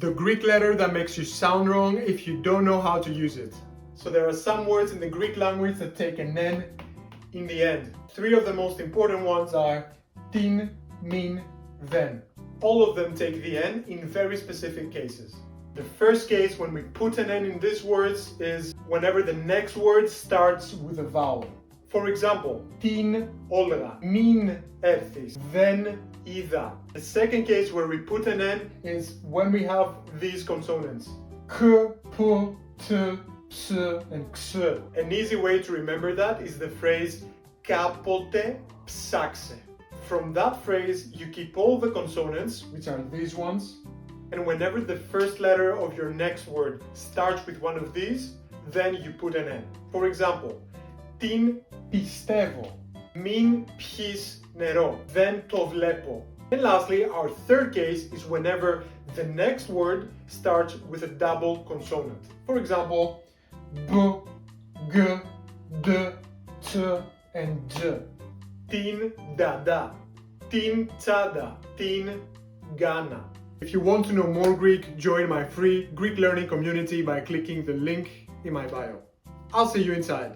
the Greek letter that makes you sound wrong if you don't know how to use it. So there are some words in the Greek language that take an N in the end. Three of the most important ones are tin, min, then. All of them take the N in very specific cases. The first case when we put an N in these words is whenever the next word starts with a vowel. For example, tin όλγα, min έρθεις, δεν είδα. The second case where we put an N is when we have these consonants. K, p, t, ps, and x. An easy way to remember that is the phrase κάποτε ψάξε. From that phrase, you keep all the consonants, which are these ones, and whenever the first letter of your next word starts with one of these, then you put an N. For example, tin πιστεύω, μην πιείς νερό, δεν το βλέπω. And lastly, our third case is whenever the next word starts with a double consonant. For example, b, g, d, t, and d. Tin dada, tin tsada, tin gana. If you want to know more Greek, join my free Greek learning community by clicking the link in my bio. I'll see you inside.